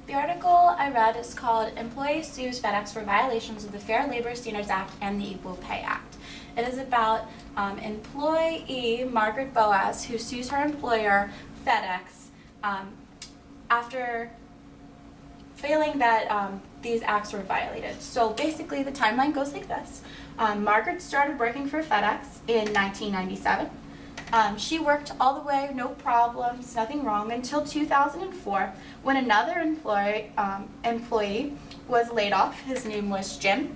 The article I read is called Employee Sues FedEx for Violations of the Fair Labor Standards Act and the Equal Pay Act. It is about employee Margaret Boaz, who sues her employer, FedEx, after failing that these acts were violated. So basically the timeline goes like this. Margaret started working for FedEx in 1997. She worked all the way, no problems, nothing wrong, until 2004, when another employee was laid off. His name was Jim.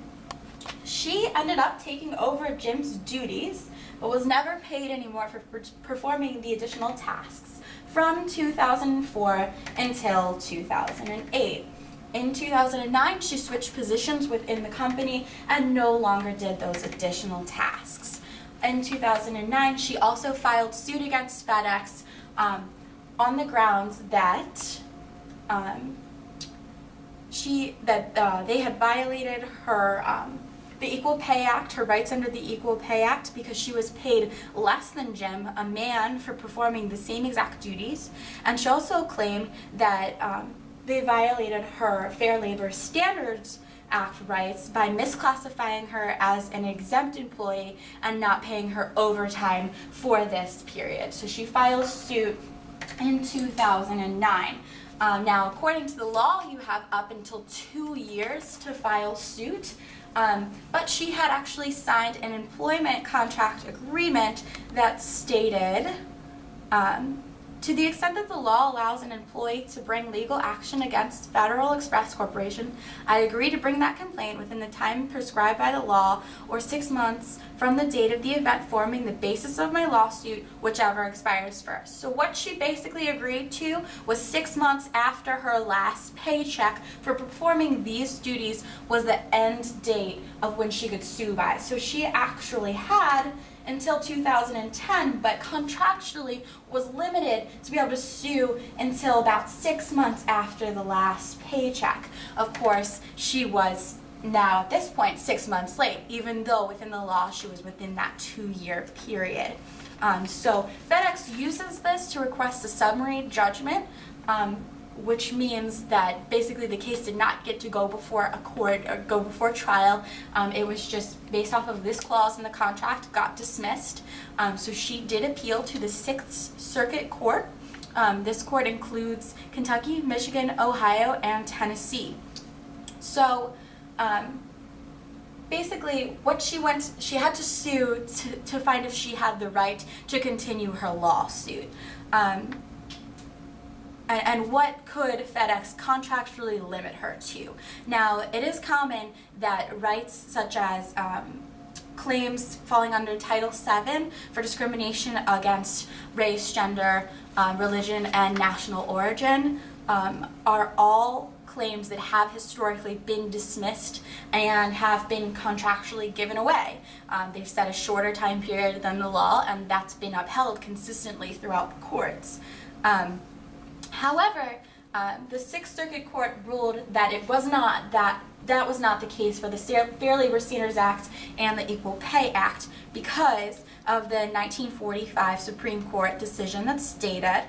She ended up taking over Jim's duties, but was never paid anymore for performing the additional tasks from 2004 until 2008. In 2009, she switched positions within the company and no longer did those additional tasks. In 2009, she also filed suit against FedEx on the grounds that they had violated her the Equal Pay Act, her rights under the Equal Pay Act, because she was paid less than Jim, a man, for performing the same exact duties. And she also claimed that they violated her Fair Labor Standards Act rights by misclassifying her as an exempt employee and not paying her overtime for this period. So she filed suit in 2009. Now, according to the law, you have up until 2 years to file suit, but she had actually signed an employment contract agreement that stated, to the extent that the law allows an employee to bring legal action against Federal Express Corporation, I agree to bring that complaint within the time prescribed by the law or 6 months from the date of the event forming the basis of my lawsuit, whichever expires first. So what she basically agreed to was 6 months after her last paycheck for performing these duties was the end date of when she could sue by. So she actually had until 2010, but contractually was limited to be able to sue until about 6 months after the last paycheck. Of course, she was now at this point 6 months late, even though within the law she was within that 2-year period. So FedEx uses this to request a summary judgment, which means that basically the case did not get to go before a court or go before trial. It was just based off of this clause in the contract, got dismissed. So she did appeal to the Sixth Circuit Court. This court includes Kentucky, Michigan, Ohio, and Tennessee. So basically what she had to sue to find if she had the right to continue her lawsuit. And what could FedEx contractually limit her to? Now, it is common that rights such as claims falling under Title VII for discrimination against race, gender, religion, and national origin are all claims that have historically been dismissed and have been contractually given away. They've set a shorter time period than the law, and that's been upheld consistently throughout the courts. However, the Sixth Circuit Court ruled that it was not that was not the case for the Fair Labor Standards Act and the Equal Pay Act because of the 1945 Supreme Court decision that stated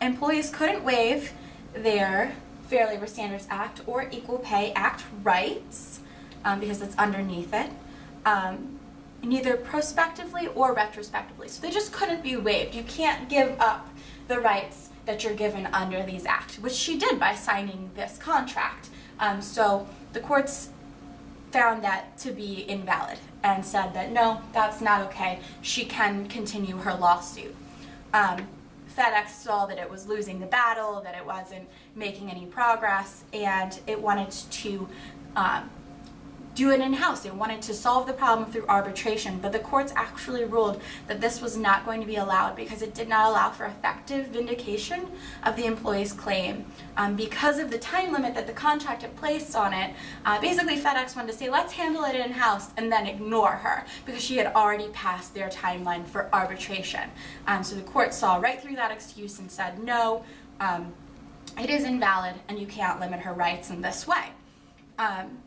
employees couldn't waive their Fair Labor Standards Act or Equal Pay Act rights because it's underneath it, neither prospectively or retrospectively. So they just couldn't be waived. You can't give up the rights that you're given under these acts, which she did by signing this contract. So the courts found that to be invalid and said that no, that's not okay. She can continue her lawsuit. FedEx saw that it was losing the battle, that it wasn't making any progress, and it wanted to do it in-house. They wanted to solve the problem through arbitration, but the courts actually ruled that this was not going to be allowed because it did not allow for effective vindication of the employee's claim. Because of the time limit that the contract had placed on it, basically FedEx wanted to say, let's handle it in-house and then ignore her because she had already passed their timeline for arbitration. So the court saw right through that excuse and said, no, it is invalid and you can't limit her rights in this way.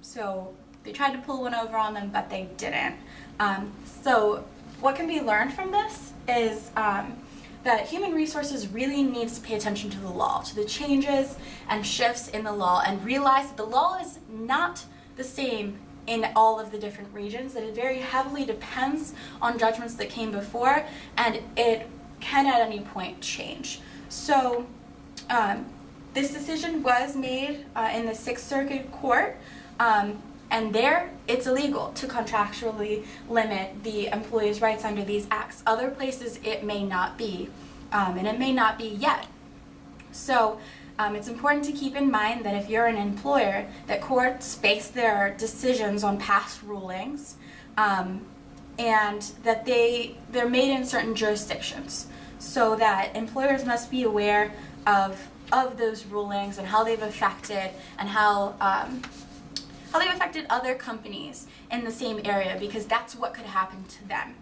So they tried to pull one over on them, but they didn't. So what can be learned from this is that human resources really needs to pay attention to the law, to the changes and shifts in the law, and realize that the law is not the same in all of the different regions, that it very heavily depends on judgments that came before, and it can at any point change. So this decision was made in the Sixth Circuit Court, and there it's illegal to contractually limit the employee's rights under these acts. Other places it may not be, and it may not be yet. So it's important to keep in mind that if you're an employer, that courts base their decisions on past rulings, and that they're made in certain jurisdictions, so that employers must be aware of those rulings and how they've affected and how they've affected other companies in the same area, because that's what could happen to them.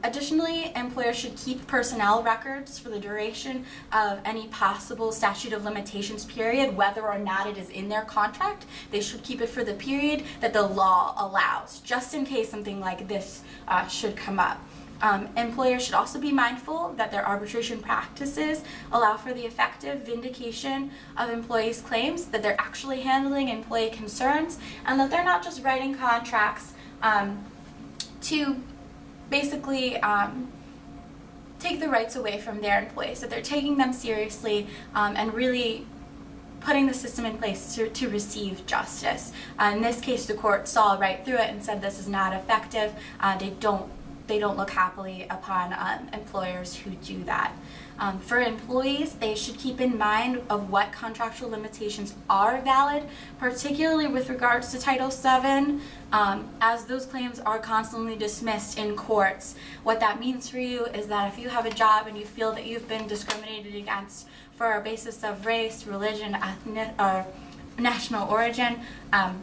Additionally, employers should keep personnel records for the duration of any possible statute of limitations period, whether or not it is in their contract. They should keep it for the period that the law allows, just in case something like this should come up. Employers should also be mindful that their arbitration practices allow for the effective vindication of employees' claims, that they're actually handling employee concerns, and that they're not just writing contracts to basically take the rights away from their employees, that they're taking them seriously and really putting the system in place to receive justice. In this case, the court saw right through it and said this is not effective. They don't look happily upon employers who do that. For employees, they should keep in mind of what contractual limitations are valid, particularly with regards to Title VII, as those claims are constantly dismissed in courts. What that means for you is that if you have a job and you feel that you've been discriminated against for a basis of race, religion, ethnic, or national origin,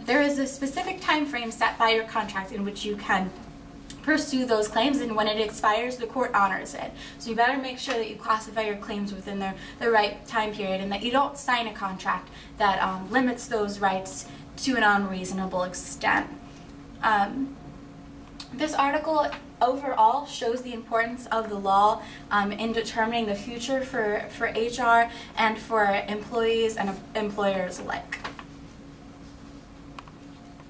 there is a specific time frame set by your contract in which you can pursue those claims, and when it expires, the court honors it. So you better make sure that you classify your claims within the right time period, and that you don't sign a contract that limits those rights to an unreasonable extent. This article overall shows the importance of the law in determining the future for HR and for employees and employers alike.